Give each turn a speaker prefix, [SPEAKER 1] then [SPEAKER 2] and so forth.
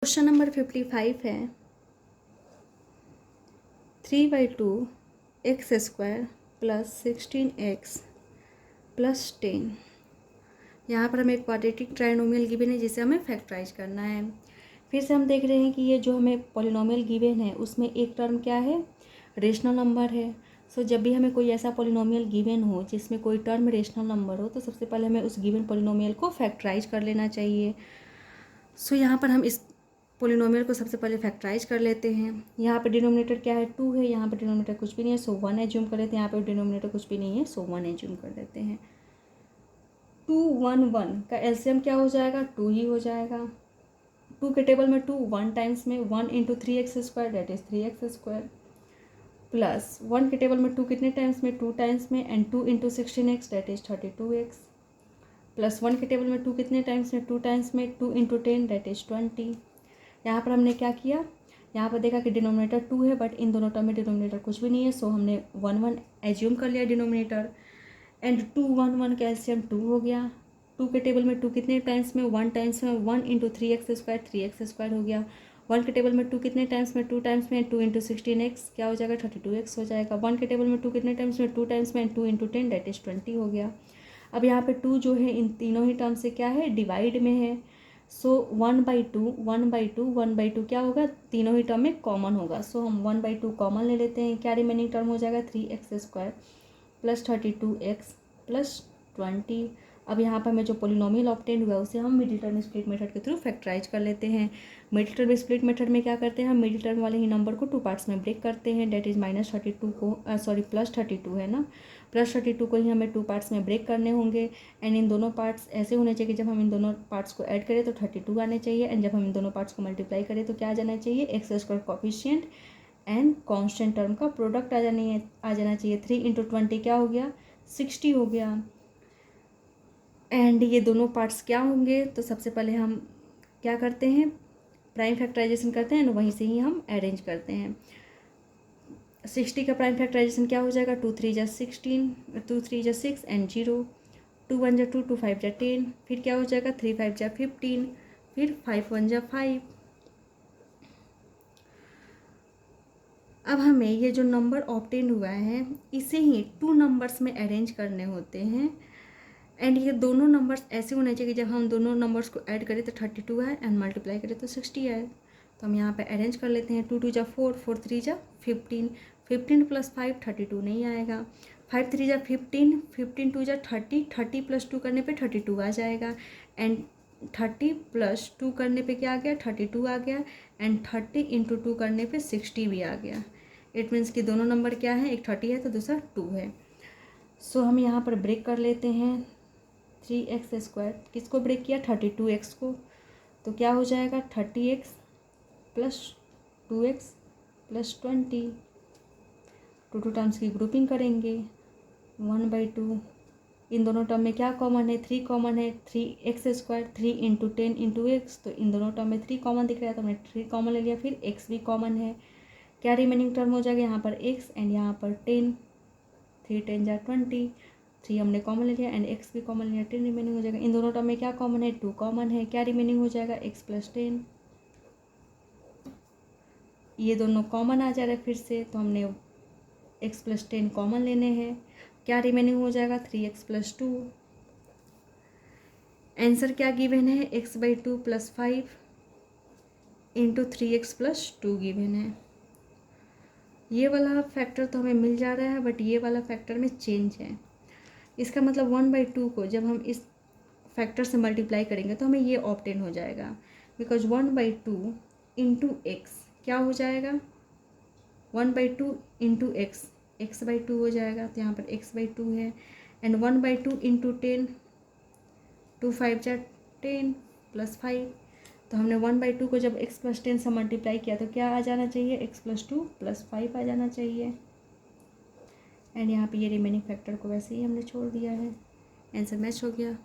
[SPEAKER 1] Question number 55 है 3/2 x square plus 16x plus 10। यहाँ पर हमें एक क्वाड्रेटिक ट्राइनोमियल गिवन है जिसे हमें फैक्टराइज करना है। फिर से हम देख रहे हैं कि ये जो हमें पॉलिनोमियल गिवन है उसमें एक टर्म क्या है, रेशनल नंबर है। सो जब भी हमें कोई ऐसा पॉलिनोमियल गिवन हो जिसमें कोई टर्म रेशनल नंबर हो तो सबसे पहले हमें उस गिवन पॉलिनोमियल को फैक्टराइज कर लेना चाहिए। सो यहाँ पर हम इस पॉलिनोमियल को सबसे पहले फैक्टराइज कर लेते हैं। यहाँ पर डिनोमिनेटर क्या है, 2 है। यहाँ पर डिनोमिनेटर कुछ भी नहीं है, सो 1 एज्यूम कर लेते हैं। यहाँ पर डिनोमिनेटर कुछ भी नहीं है, सो 1 एज्यूम कर लेते हैं। 2 1 1 का एलसीएम क्या हो जाएगा, 2 ही हो जाएगा। 2 के टेबल में 2 1 टाइम्स में 1 into 3x square that is 3x square plus 1 के टेबल में 2 कितने टाइम्स में, 2 टाइम्स में and 2 into 16x that is 32x plus 1 के टेबल में 2 कितने टाइम्स में, 2 टाइम्स में 2 इंटू 10 डेट इज 20। यहाँ पर हमने क्या किया, यहाँ पर देखा कि डिनोमिनेटर 2 है बट इन दोनों टर्म में डिनोमिनेटर कुछ भी नहीं है, सो हमने 1 1 एज्यूम कर लिया डिनोमिनेटर एंड 2 1 1 का एलसीएम 2 हो गया। 2 के टेबल में 2 कितने टाइम्स में, 1 टाइम्स में 1 into 3x square 3x square हो गया। 1 के टेबल में 2 कितने टाइम्स में, 2 टाइम्स में 2 इंटू 16x क्या हो जाएगा, 32x हो जाएगा। 1 के टेबल में 2 कितने टाइम्स में, 2 टाइम्स में 2 इंटू 10 डेट इज 20 हो गया। अब यहाँ पे 2 जो है इन तीनों ही टर्म से क्या है, डिवाइड में है। सो 1/2 1/2 1/2 क्या होगा, तीनों ही टर्म में कॉमन होगा। सो हम 1/2 कॉमन ले लेते हैं। क्या रिमेनिंग टर्म हो जाएगा, 3x square plus 32x plus 20। अब यहाँ पर हमें जो पोलिनोमियल ऑब्टेन हुआ है उसे हम मिडिल टर्म स्प्लिट मेथड के थ्रू फैक्टराइज कर लेते हैं। मिडिल टर्म स्प्लिट मेथड में क्या करते हैं, हम मिडिल टर्म वाले ही नंबर को 2 पार्ट्स में ब्रेक करते हैं। डेट इज -32 को प्लस 32 है ना, प्लस 32 को ही हमें 2 पार्ट्स में ब्रेक करने होंगे एंड इन दोनों पार्ट्स ऐसे होने चाहिए कि जब हम इन दोनों पार्ट्स को ऐड करें तो 32 आने चाहिए एंड जब हम इन दोनों पार्ट्स को मल्टीप्लाई करें तो क्या आ जाना चाहिए, x square coefficient and constant term का प्रोडक्ट आ जाना चाहिए। 3 इंटू 20 क्या हो गया, 60 हो गया। एंड ये दोनों पार्ट्स क्या होंगे, तो सबसे पहले हम क्या करते हैं, प्राइम फैक्टराइजेशन करते हैं, वहीं से ही हम अरेंज करते हैं। 60 का प्राइम फैक्टराइजेशन क्या हो जाएगा, 2 3 जा 16, 2 3 जा 6 एंड 0, 2 1 जा 2, 2 5 जा 10, फिर क्या हो जाएगा 3 5 जा 15, फिर 5 1 जा 5। अब हमें ये जो नंबर ऑब्टेन हुआ है इसे ही 2 नंबर्स में अरेंज करने होते हैं एंड ये दोनों नंबर्स ऐसे होने चाहिए कि जब हम दोनों नंबर्स को ऐड करें तो 32 आए एंड मल्टीप्लाई करें तो 60 आए। तो हम यहाँ पे अरेंज कर लेते हैं। 2 2 जा 4, 4 3 जा 15, 15 प्लस 5 32 नहीं आएगा। 5 3 जा 15, 15 2 जा 30, 30 प्लस 2 करने पे 32 आ जाएगा एंड 30 प्लस 2 करने पे क्या आ गया, 32 आ गया एंड 30 इंटू 2 करने पे 60 भी आ गया। इट मीन्स कि दोनों नंबर क्या है, एक 30 है तो दूसरा 2 है। सो हम यहाँ पर ब्रेक कर लेते हैं। 3x स्क्वायर किसको ब्रेक किया, 32x को, तो क्या हो जाएगा 30x plus 2x plus 20। 2 terms की ग्रुपिंग करेंगे। 1/2 इन दोनों टर्म में क्या कॉमन है, 3 कॉमन है। 3x square 3 into 10 into x, तो इन दोनों टर्म में 3 कॉमन दिख रहा है तो हमने 3 कॉमन ले लिया। फिर x भी कॉमन है। क्या रिमेनिंग टर्म हो जाएगा यहाँ पर x एंड यहाँ पर 10, 3 10 जा 20, 3 हमने कॉमन ले लिया एंड x भी कॉमन लिया, 10 रिमेनिंग हो जाएगा। इन दोनों टर्म में क्या कॉमन है, 2 कॉमन है। क्या रिमेनिंग हो जाएगा, x प्लस 10। ये दोनों कॉमन आ जा रहा है फिर से, तो हमने x प्लस 10 कॉमन लेने हैं। क्या रिमेनिंग हो जाएगा, 3x प्लस 2। आंसर क्या गिवन है, x/2 plus 5 into 3x plus 2 given है। ये वाला फैक्टर तो हमें मिल जा रहा है बट ये वाला फैक्टर में चेंज है। इसका मतलब 1/2 को जब हम इस फैक्टर से मल्टीप्लाई करेंगे तो हमें ये ऑब्टेन हो जाएगा, बिकॉज 1/2 इंटू एक्स क्या हो जाएगा, 1/2 इंटू एक्स, x/2 हो जाएगा। तो यहाँ पर x/2 है एंड 1/2 इंटू 10, 2 5 जा 10 प्लस 5, तो हमने 1/2 को जब x प्लस 10 से मल्टीप्लाई किया तो क्या आ जाना चाहिए, x प्लस 2 प्लस 5 आ जाना चाहिए एंड यहाँ पे ये रिमेनिंग फैक्टर को वैसे ही हमने छोड़ दिया है। आंसर मैच हो गया।